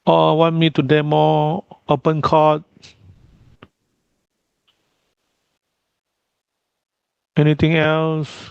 or want me to demo OpenCode? Anything else?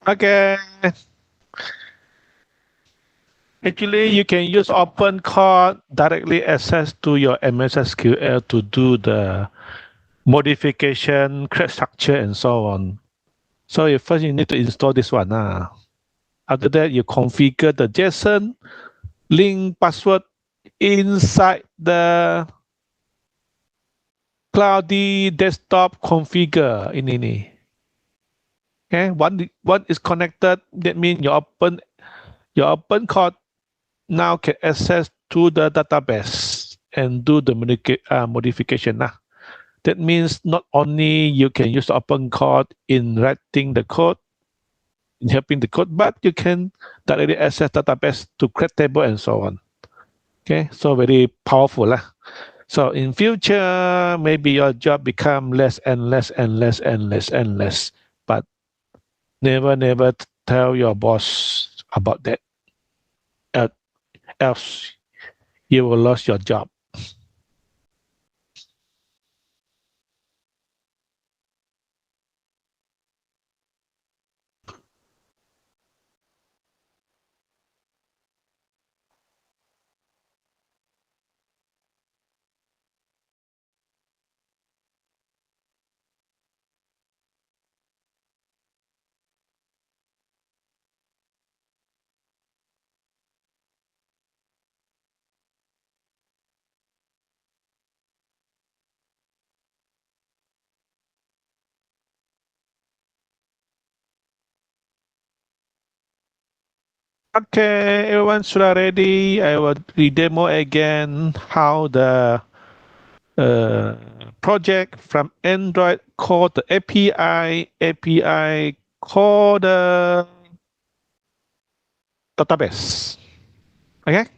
Okay. Actually, you can use OpenCore directly access to your MS SQL to do the modification, create structure, and so on. So first you need to install this one. After that, you configure the JSON link password inside the Cloudy desktop configure in ini. Okay, one is connected. That means your open code now can access to the database and do the modification. That means not only you can use the open code in writing the code, in helping the code, but you can directly access database to create table and so on. Okay, so very powerful. So in future, maybe your job become less and less and less and less and less. But never tell your boss about that. Else you will lose your job. Okay, everyone should ready. I will demo again how the uh, project from Android call the API call the database. Okay.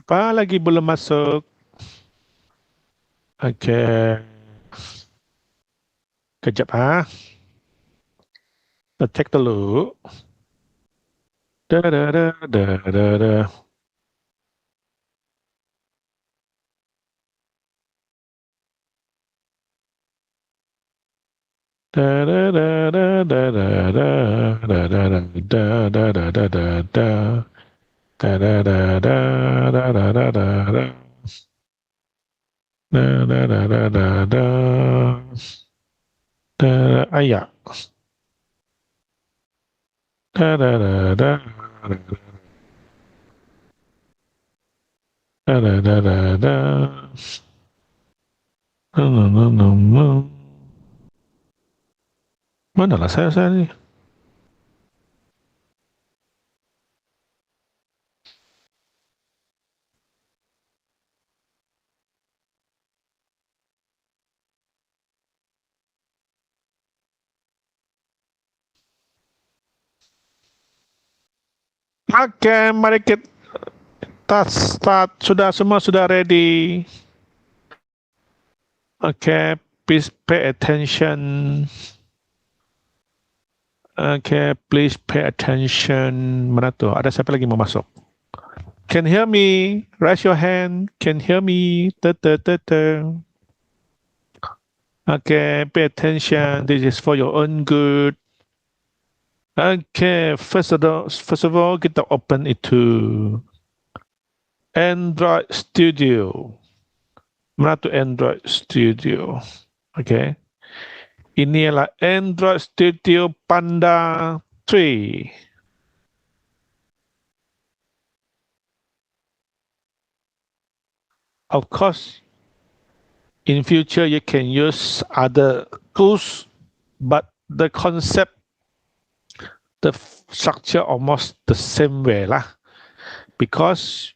Apa lagi belum masuk? Okay. Kejap ah. Kita cek dulu. Da da da da da da. Da da da da da da da da da da da da da da da. Da da da da da da da da da. Da da da da da da. Da ayah. Da da da da. Da da da da da. No no no no no. Mana lah saya ni? Okay, mari kita start. Semua sudah ready. Okay, please pay attention. Okay, please pay attention. Mana tu? Ada siapa lagi mau masuk? Can hear me? Raise your hand. Can hear me? Okay, pay attention. This is for your own good. Okay, first of all, kita open itu Android Studio. Mana tu Android Studio? Okay. Ini adalah Android Studio Panda 3. Of course, in future you can use other tools, but the concept, the structure almost the same way lah. Because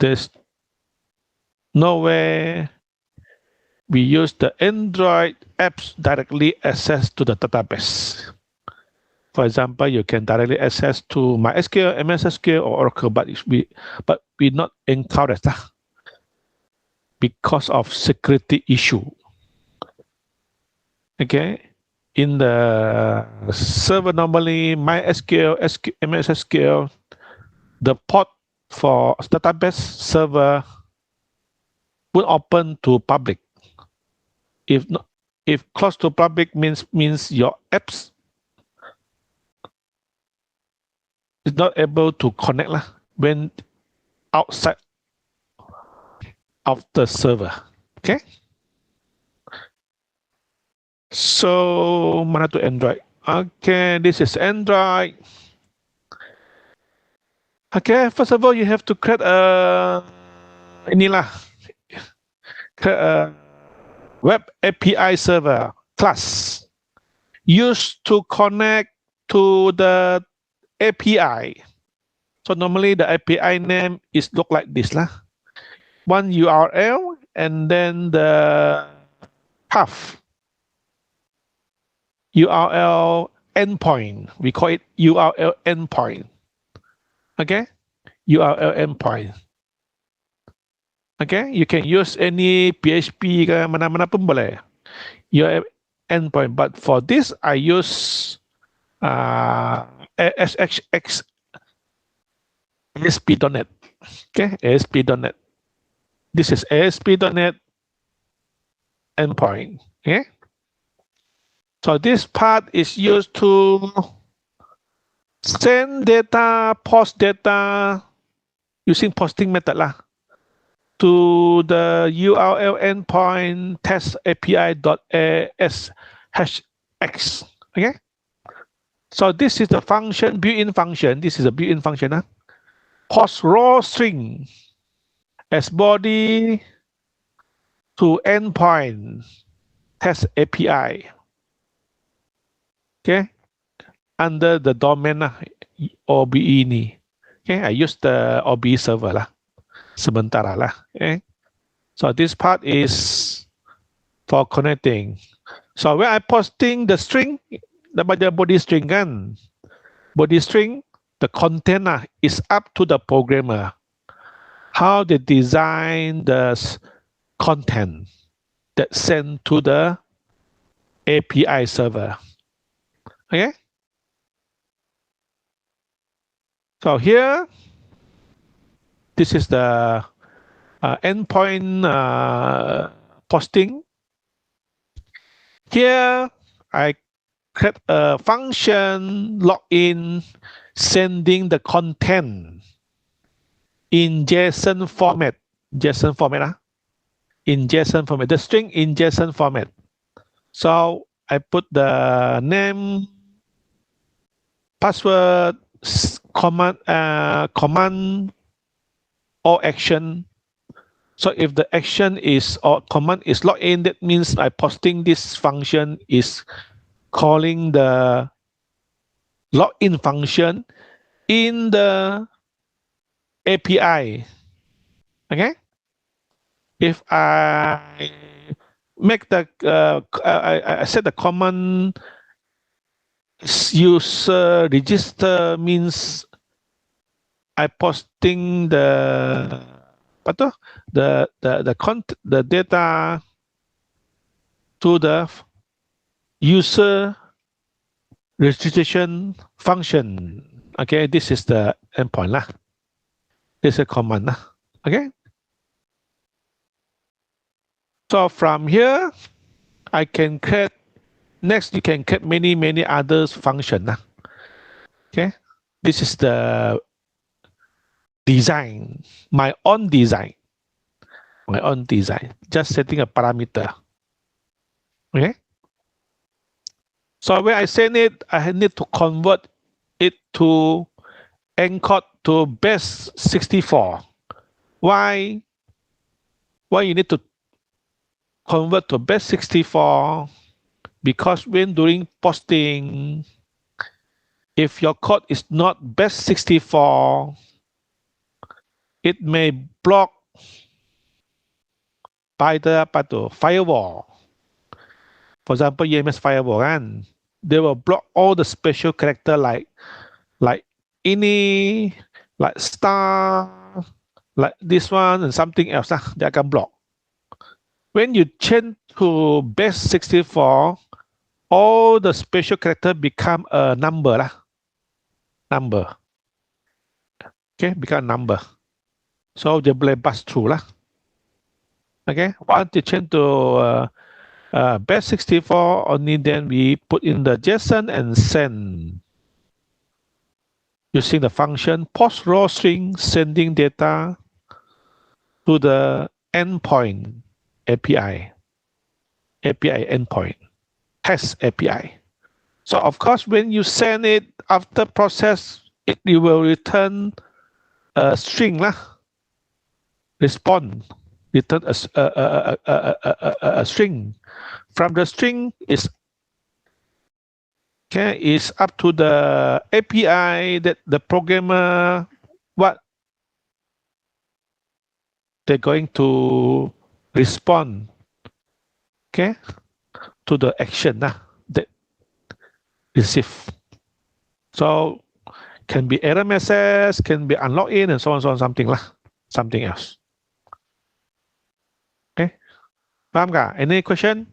there's no way we use the Android apps directly access to the database. For example, you can directly access to MySQL, MS SQL, or Oracle, but we not encourage that because of security issue. Okay, in the server normally MySQL, MS SQL, the port for database server will open to public. If close to public means your apps is not able to connect lah when outside of the server. Okay. So mana tu Android? Okay, this is Android. Okay, first of all you have to create a web API server class used to connect to the API. So normally the API name is look like this lah. One URL and then the path. URL endpoint. We call it URL endpoint. Okay, URL endpoint. Okay, you can use any PHP ke mana-mana pun boleh. URL endpoint, but for this I use ASP.NET. Okay, ASP.NET. This is ASP.NET endpoint. Okay, so this part is used to send data, post data using posting method lah to the URL endpoint test API.AS #x. Okay, so this is the function, built-in function. This is a built-in function. Post raw string as body to endpoint test API. Okay, under the domain OBE ni. Okay, I use the OBE server lah. Sementara lah. Okay, so this part is for connecting. So when I posting the string, dapat body string kan. Body string, the content is up to the programmer. how they design the content that sent to the API server. Okay. So here, this is the endpoint posting. Here, I create a function login sending the content in JSON format. JSON format, in JSON format, the string in JSON format. So I put the name, password, command or action. So if the action is or command is login, that means by posting this function is calling the login function in the API. Okay. If I make the I set the command user register means I posting the the data to the user registration function. Okay, this is the endpoint lah. This is a command lah. Okay. So from here, I can create. Next, you can create many others function lah. Okay, this is the design, my own design, just setting a parameter. Okay. So when I send it, I need to convert it to encode to base64. Why you need to convert to base64? Because when doing posting, if your code is not base64, it may block by the firewall. For example, EMS firewall, and they will block all the special character like ini, like star, like this one, and something else. They can block. When you change to base64, all the special character become a number lah. Number. Okay, become a number. So they boleh pass through lah. Okay, once you change to base64, only then we put in the JSON and send using the function post raw string sending data to the endpoint API endpoint test API. So of course, when you send it after process, you will return a string lah. Return a string. From the string is up to the API that the programmer what they're going to respond. Okay, to the action that receive. So can be error message, can be unlock in, and so on, something else. Okay, paham kah? Any question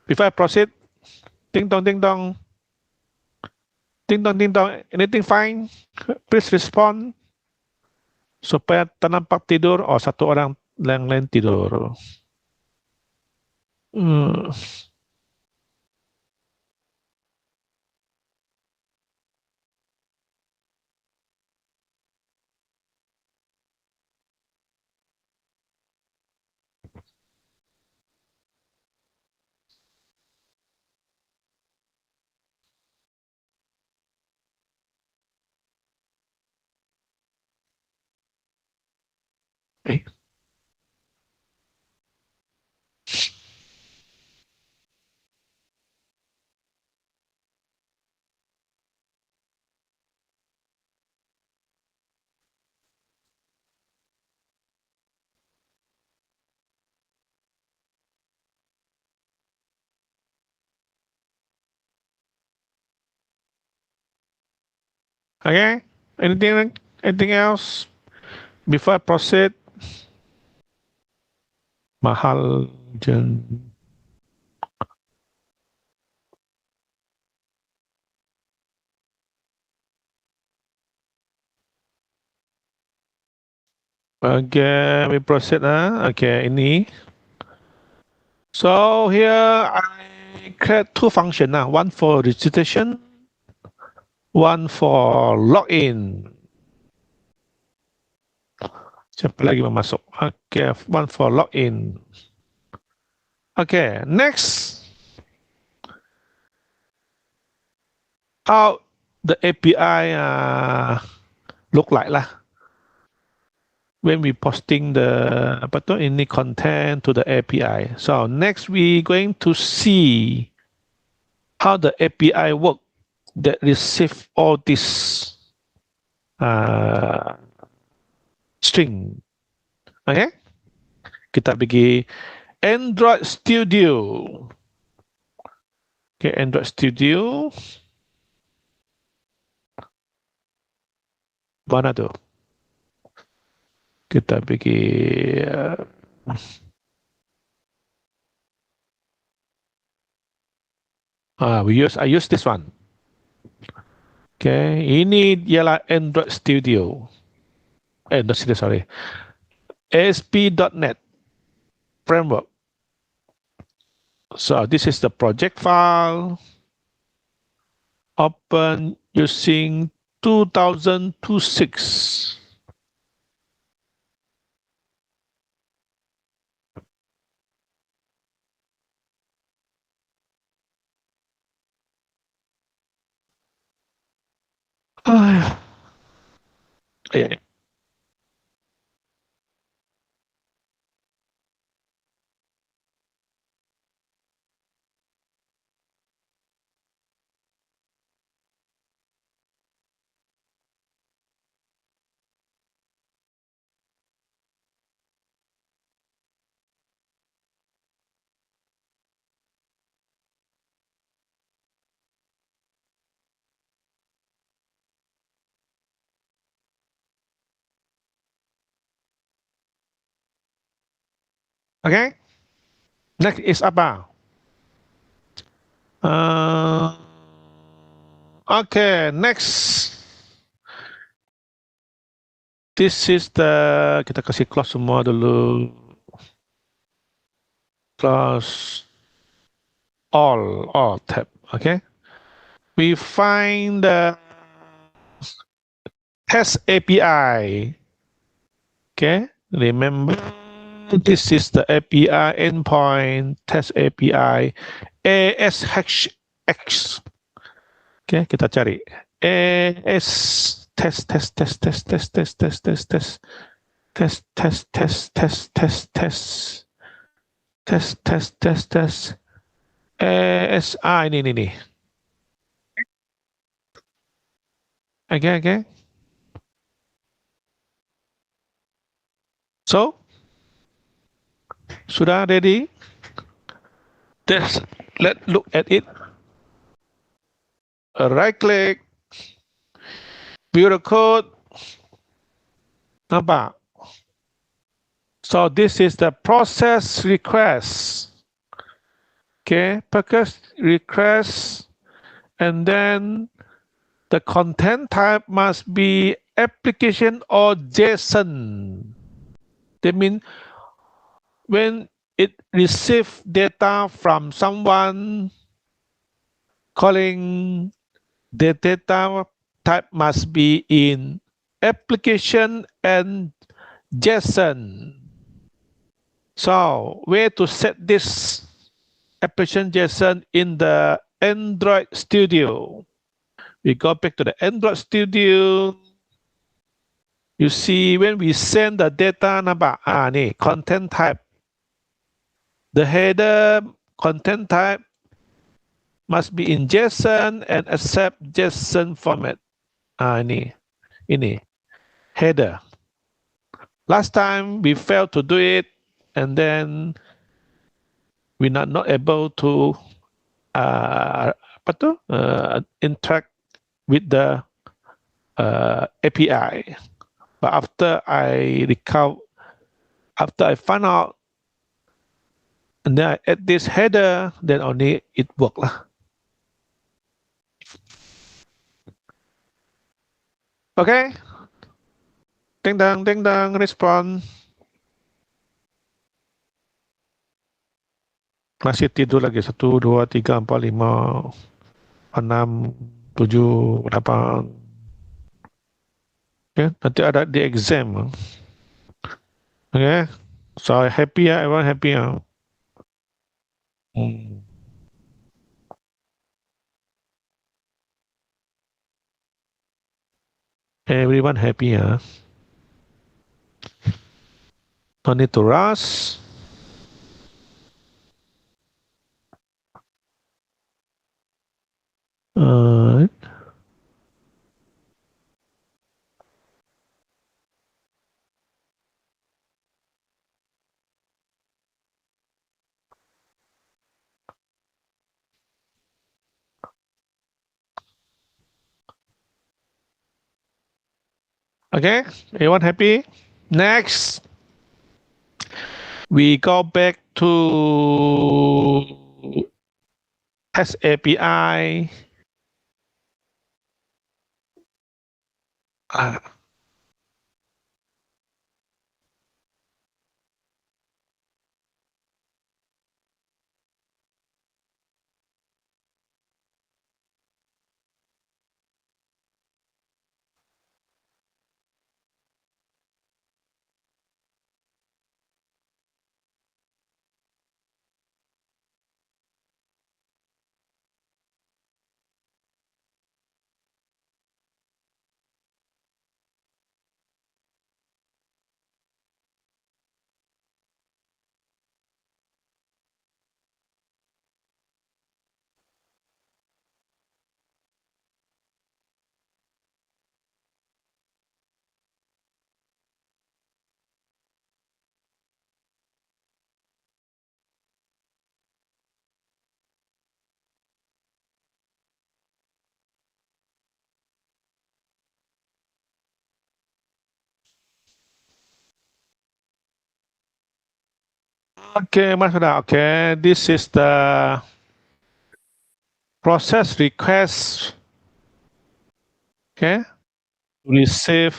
before I proceed? Ding dong, ding dong. Ding dong, ding dong. Anything fine? Please respond. Supaya tak nampak tidur, satu orang yang lain tidur. Okay. Anything else before I proceed, Mahal Jen. Okay, we proceed. Okay, ini. So here I create two functions. One for registration, one for login. Siapa lagi mau masuk? Okay, one for login. Okay, next. How the API look like lah when we posting the ini content to the API. So next we going to see how the API work that receive all this string. Okay, kita pergi Android Studio. Okay, Android Studio. Mana tu? Kita pergi I use this one. Okay, ini ialah Android Studio. Android Studio, sorry. ASP.NET framework. So this is the project file. Open using 2026. Yeah. Okay. Next is apa? Okay, next. This is the, kita kasih close semua dulu. Close all tab. Okay. We find the test API. Okay. Remember, this is the API endpoint test API ASHX. Okay, kita cari AS test ini. Okay. So, sudah ready? Let's look at it. Right click, view the code. Nampak? So this is the process request. Okay, process request, and then the content type must be application or JSON. That means when it receives data from someone, calling the data type must be in application and JSON. So where to set this application JSON in the Android Studio? We go back to the Android Studio. You see when we send the data nampak ni content type. The header content type must be in JSON and accept JSON format. Ini header. Last time we failed to do it, and then we're not able to interact with the API. But after I find out, and then I add this header, then only it work lah. Okay. Ding dang, respond. Masih tidur lagi 1, 2, 3, 4, 5, 6, 7, 8. Okay, nanti ada di exam. Okay, so happy ya, everyone happy ya. Everyone happy ya. No need to rush. Okay, everyone happy? Next, we go back to test API. Okay, Mas Huda. Okay, this is the process request. Okay, receive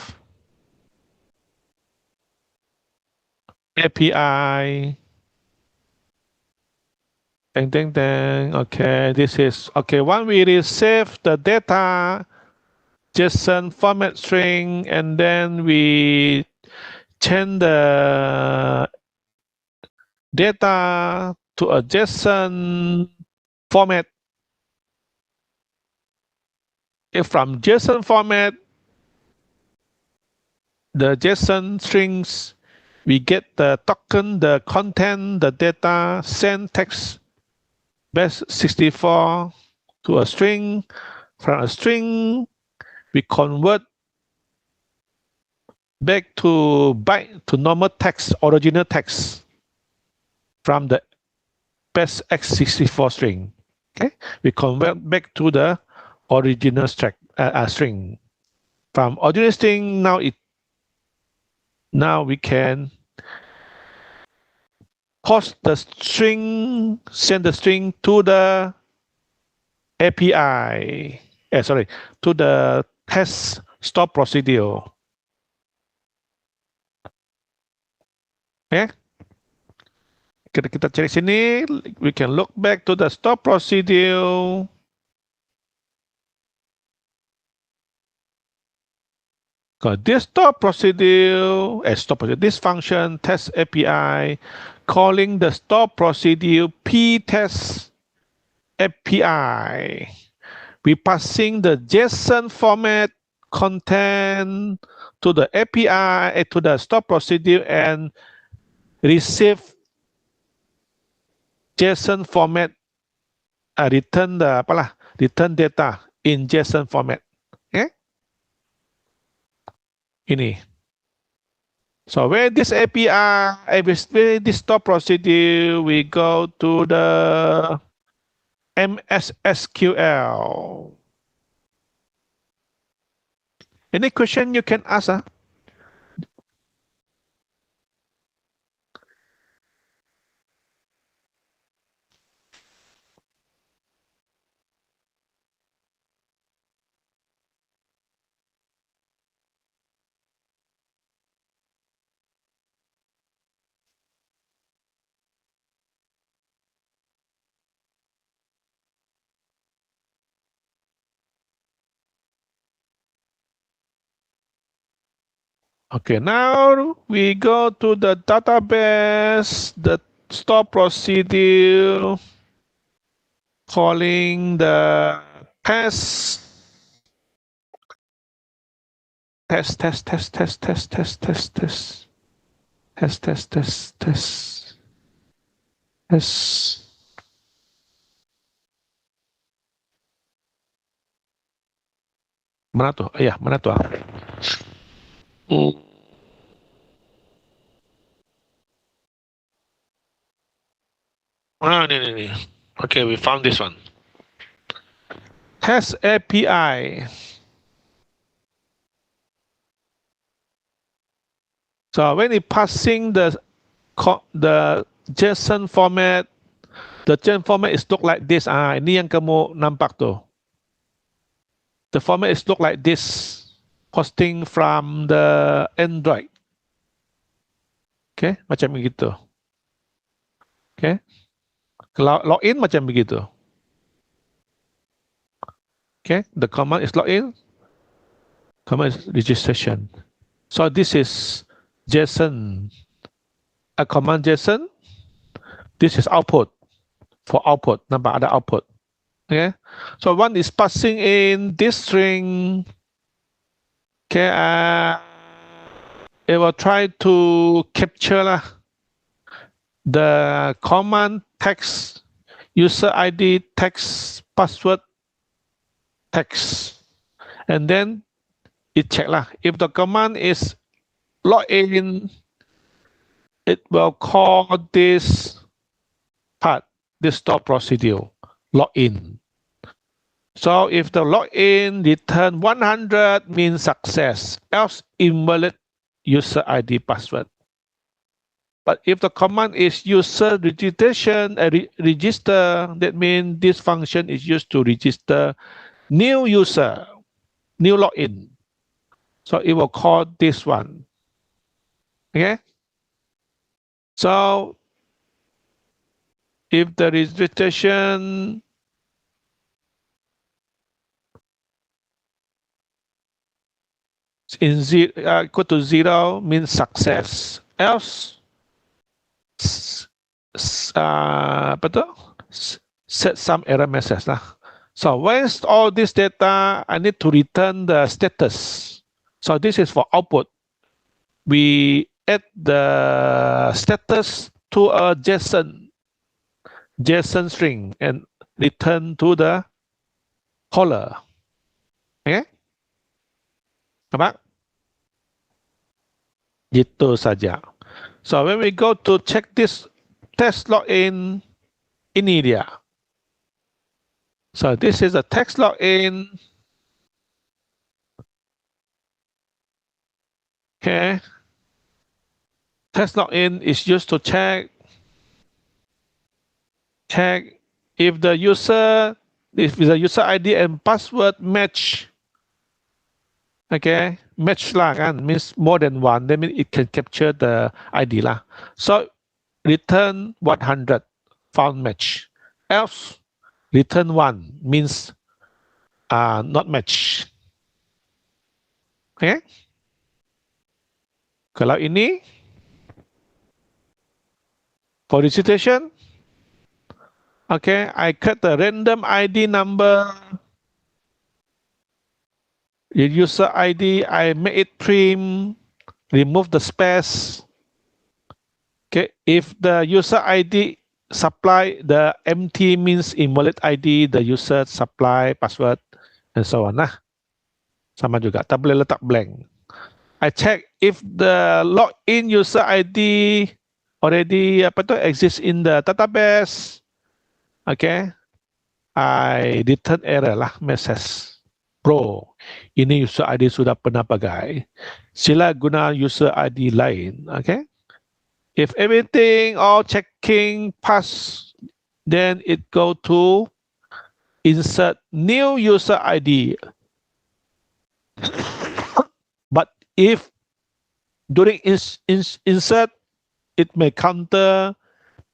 API. Dang. Okay, this is okay. When we receive the data, JSON format string, and then we change the data to a JSON format. If from JSON format, the JSON strings, we get the token, the content, the data, send text base64 to a string. From a string, we convert back to byte to normal text, original text from the base64 string. Okay, we convert back to the original string. From original string, now we can post the string, send the string to the API. To the test stop procedure. Okay. Kita cari sini, we can look back to the stop procedure. This stop procedure, this function test API calling the stop procedure ptest API. We passing the JSON format content to the API to the stop procedure and receive JSON format return data in JSON format. Okay? Ini. So where this API, where this stop procedure, we go to the MS SQL. Any question you can ask? Okay, now we go to the database, the store procedure, calling the test mana tuh? Ya, mana tuh? Ini. Okay, we found this one. Test API. So when it passing the JSON format, the JSON format is look like this. Ini yang kamu nampak tuh. The format is look like this. Posting from the Android. Okay, macam begitu. Okay. Kalau login macam begitu. Okay, the command is login. Command is registration. So this is JSON. A command JSON. This is output. For output, nampak ada output. Okay, so one is passing in this string. Okay, it will try to capture the command text, user ID text, password text, and then it check if the command is login, it will call this part, this store procedure, login. So if the login return 100 means success, else invalid user ID password. But if the command is user registration, register, that means this function is used to register new user, new login. So it will call this one. Okay. So if the registration in equal to 0 means success. Else, set some error message So once all this data, I need to return the status. So this is for output. We add the status to a JSON string and return to the caller. Okay? Nampak? Gitu saja. So when we go to check this test login, ini dia. So this is a text login. Okay. Text login is used to check if the user ID and password match. Okay, match kan, means more than one. That means it can capture the ID So return 100, found match. Else return 1 means not match. Okay. Kalau ini for registration, okay, I cut the random ID number. The user ID, I make it trim, remove the space. Okay, if the user ID supply the empty means invalid ID, the user supply password and so on Sama juga, tak boleh letak blank. I check if the login user ID already exists in the database. Okay, I return error message. Bro, ini user ID sudah pernah pakai. Sila guna user ID lain. Okay. If everything all checking pass, then it go to insert new user ID. But if during insert, it may counter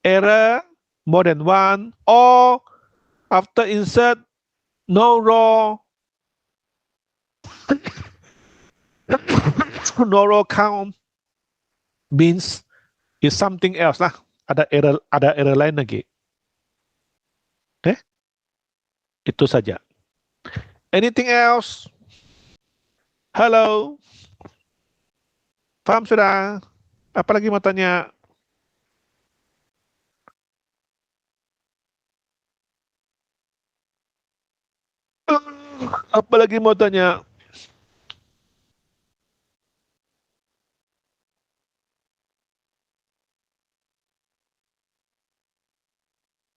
error more than one, or after insert, no row. no roll count means is something else lah. Ada error lain lagi. Itu saja. Anything else? Halo, paham sudah? Apa lagi mau tanya? Apa lagi mau tanya?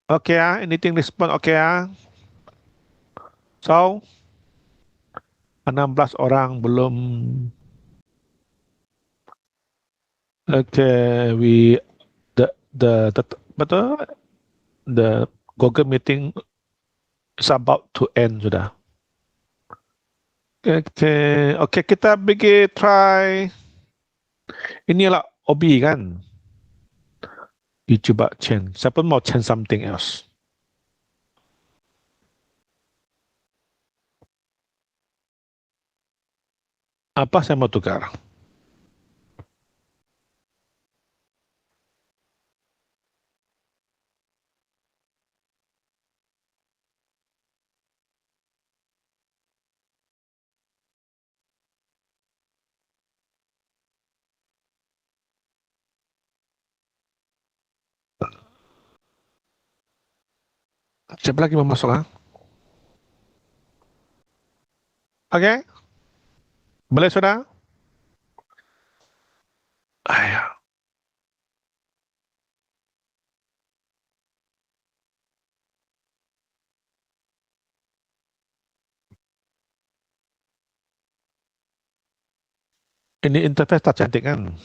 Oke ya, anything respon oke ya. So, 16 orang belum. Oke, the betul the Google meeting is about to end sudah. Oke, oke kita pergi try. Inilah Obi kan. Dicoba change. Siapa mau change something else? Apa saya mau tukar? Siapa lagi mau masuk ah? Oke, boleh sudah? Ayah. Ini interface tak cantik kan?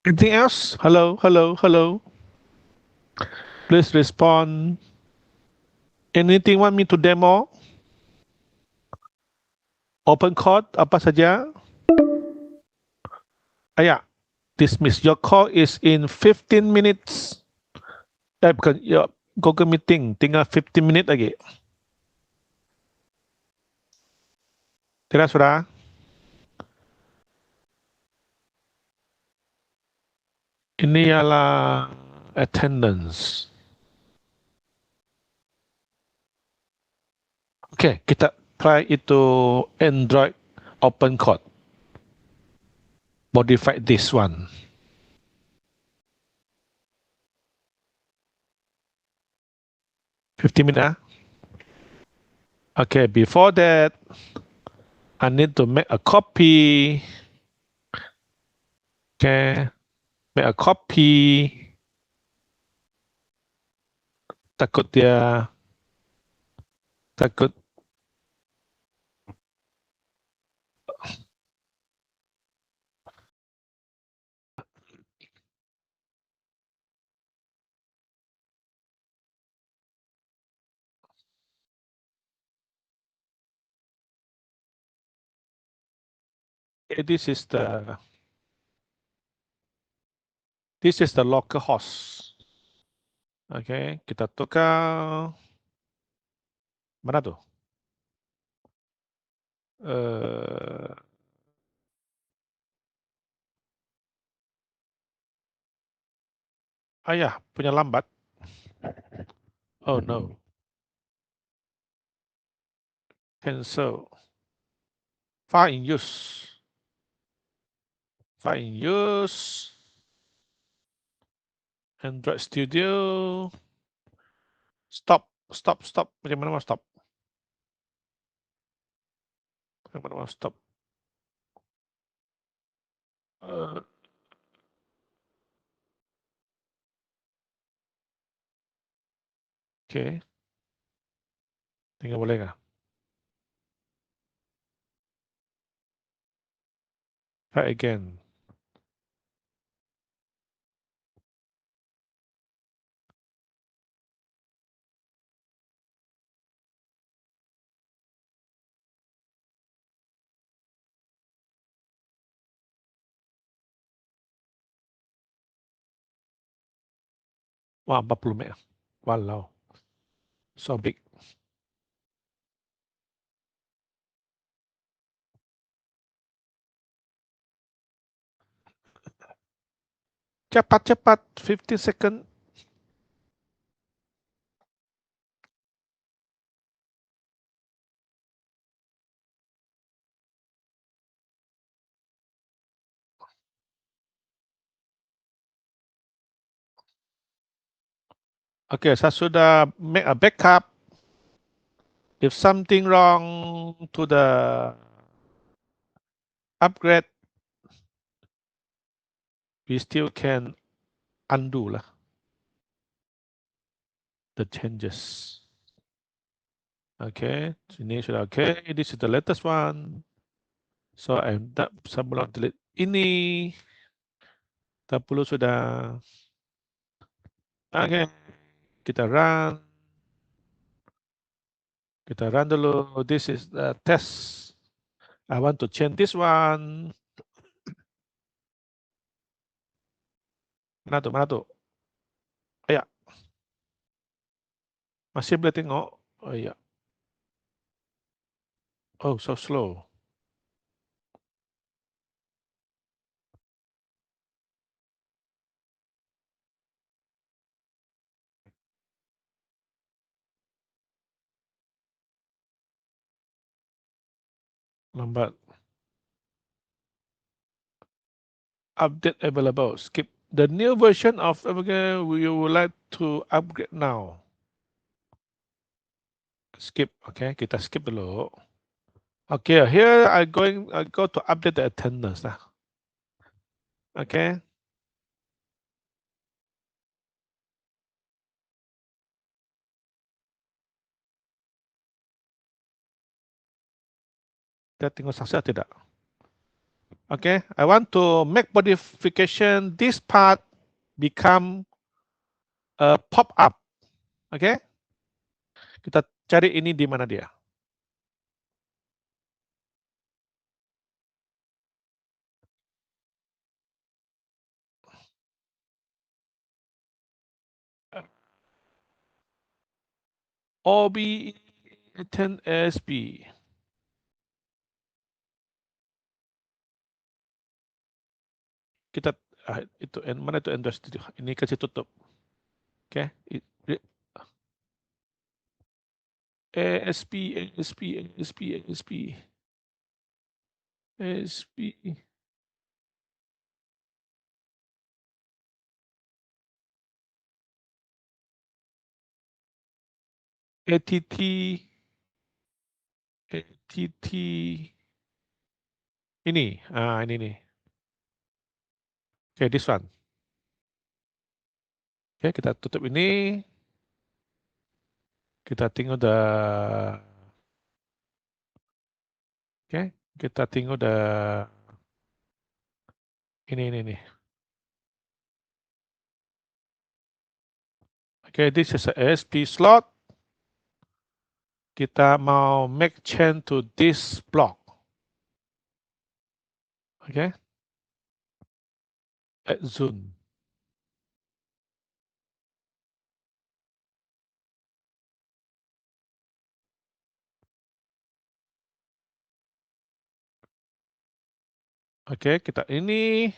Anything else? Hello, hello, hello. Please respond. Anything want me to demo? Open code apa saja? Ayah, dismiss. Your call is in 15 minutes. Bukan, your Google meeting tinggal 15 minit lagi. Tidak sudah? Ini ialah attendance. Oke, kita try itu Android open code. Modify this one. $15 minutes. Okay, before that, I need to make a copy. Okay, make a copy. Takut dia takut. Okay, this is the local host. Okay, kita tukar. Mana tu? Ayah punya lambat. Oh no. Cancel. File in use. File in use. Android Studio. Stop. Macam mana mau stop? Macam mana mau stop? Okay. Tinggal boleh kah? Try again. Wah, 40 meg. Walau. So big. Cepat-cepat, 15 second. Okay, saya sudah make a backup. If something wrong to the upgrade, we still can undo lah the changes. Okay, ini sudah okay. This is the latest one. So saya belum delete ini. 10 sudah. Okay, kita run. Kita run dulu. This is the test. I want to change this one. Mana tuh? Mana tuh? Ya, masih boleh tengok. Oh iya. Oh, so slow. Lambat. Update available. Skip. The new version of we would like to upgrade now. Skip. Okay, kita skip dulu. Okay, here I go to update the attendance lah. Okay. Kita tengok sukses tidak. Okay, I want to make modification. This part become a pop up. Okay. Kita cari ini di mana dia. OB 10SB. Kita itu mana itu endorse itu. Ini kasih tutup. Oke. Okay. ASP ASP ASP ASP ASP ATT ATT ini ini nih. Oke, this one. Oke, kita tutup ini. Kita tengok oke, kita tengok ini nih. Oke, this is a ASP slot. Kita mau make change to this block. Oke. Add zone. Oke, kita ini.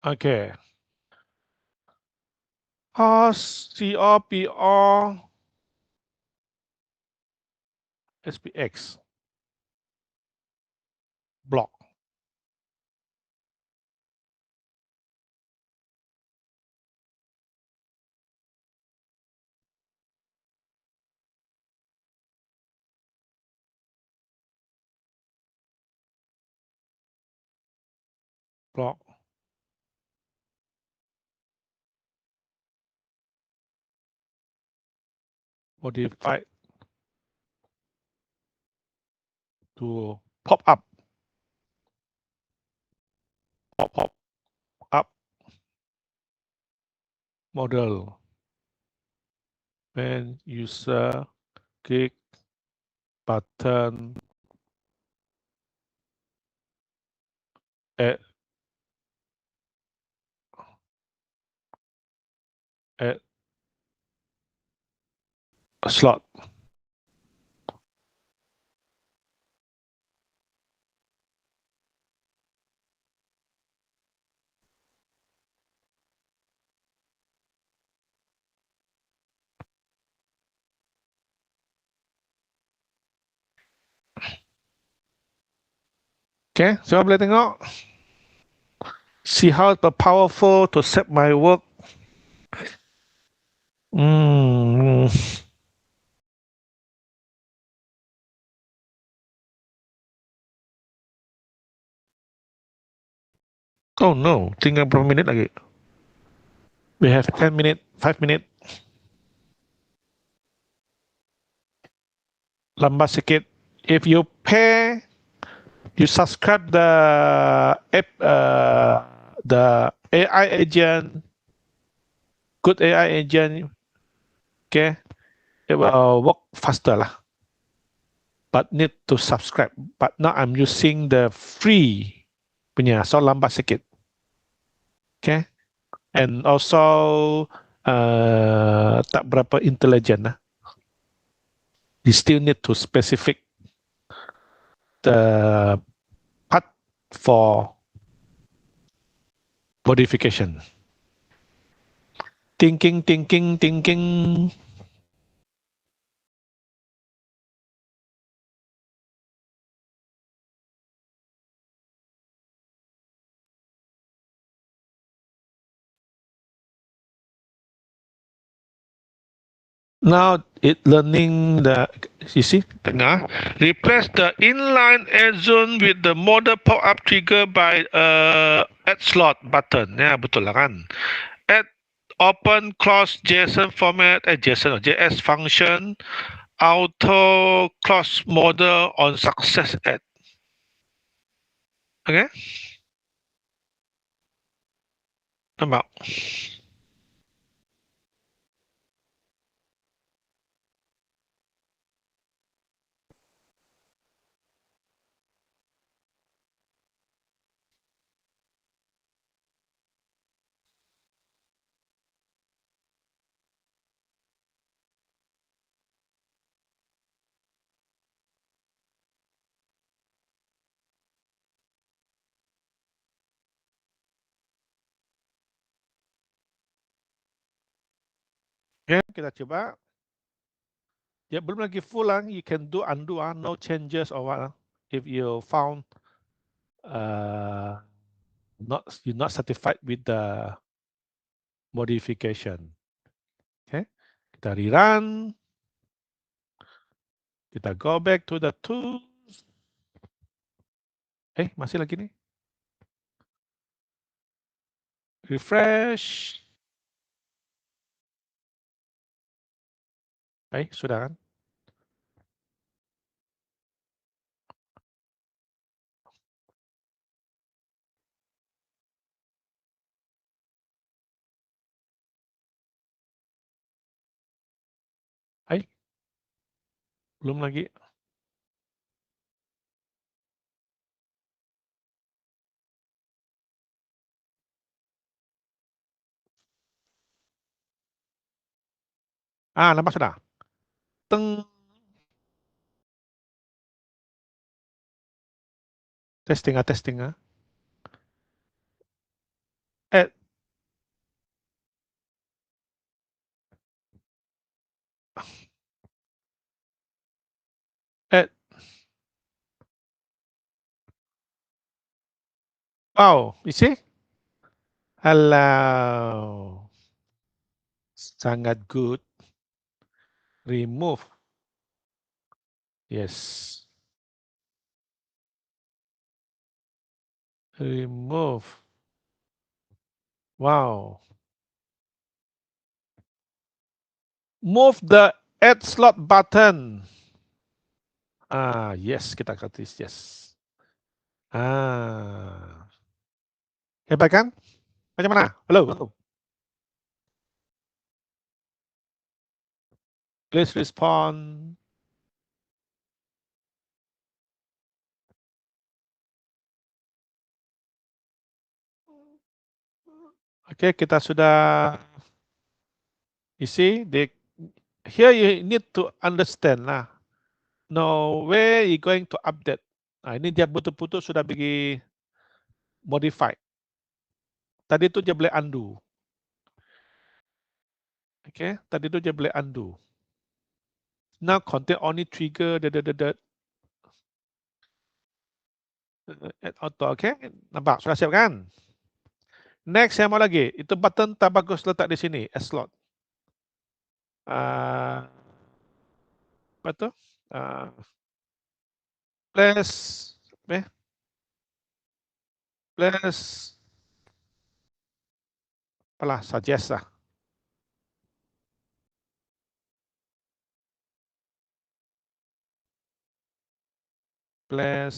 Oke. Host COPO SPX block. block. Modify to pop up. Pop up model. When user click button add a slot. Okay, so boleh tengok. See how powerful to set my work. Oh no, tinggal berapa minit lagi? We have 10 minutes, 5 minutes. Lambat sikit. If you pay, you subscribe the app, the AI agent, good AI agent, okay, it will work faster lah. But need to subscribe. But now I'm using the free punya, so lambat sikit. Okay, and also tak berapa intelligent lah. You still need to specific the part for modification. Thinking. Now it learning the, you see, tengah. Replace the inline add zone with the model pop-up trigger by add slot button. Ya, betul lah kan. Add open close JSON format, JSON or JS function, auto close model on success add. Okay. Nampak? Okay, kita coba. Ya, belum lagi full lah. You can do undo no changes or what. If you found you're not satisfied with the modification. Okay, kita rerun. Kita go back to the tools. Masih lagi nih. Refresh. Sudah kan? Belum lagi. Nampak sudah. Teng. Testing. Add. Wow, you see? Allow. Sangat good. Remove. Yes. Remove. Wow. Move the add slot button. Yes, kita gratis, yes. Hebat kan? Macam mana? Hello. Please respond. Okay, kita sudah isi. Here you need to understand lah. Now, where you going to update? Ini dia betul-betul sudah bagi modify. Tadi tu dia boleh undo. Okay, tadi tu dia boleh undo. Now contain only trigger add auto. Okay, nampak? Sudah siap kan? Next, saya mau lagi. Itu button tak bagus letak di sini, add slot. Apa tu? Plus, plus, apalah, suggest lah. Plus,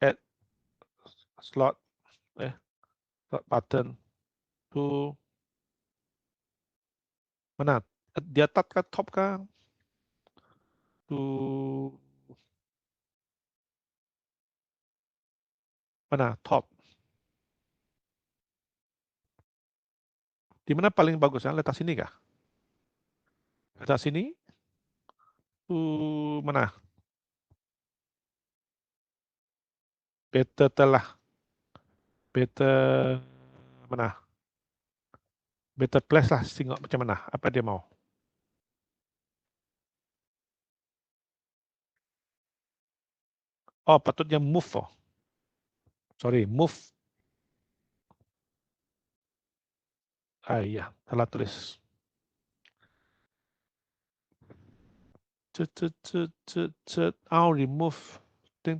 add slot, slot button to mana? Di atas ke top ke? To mana? Top. Di mana paling bagus? Letak sini kah? Letak sini? Mana? Better telah. Better mana? Better place lah. Tengok macam mana. Apa dia mau? Oh, patutnya move. Oh. Sorry, move. Iya, salah tulis. I'll remove. Teng.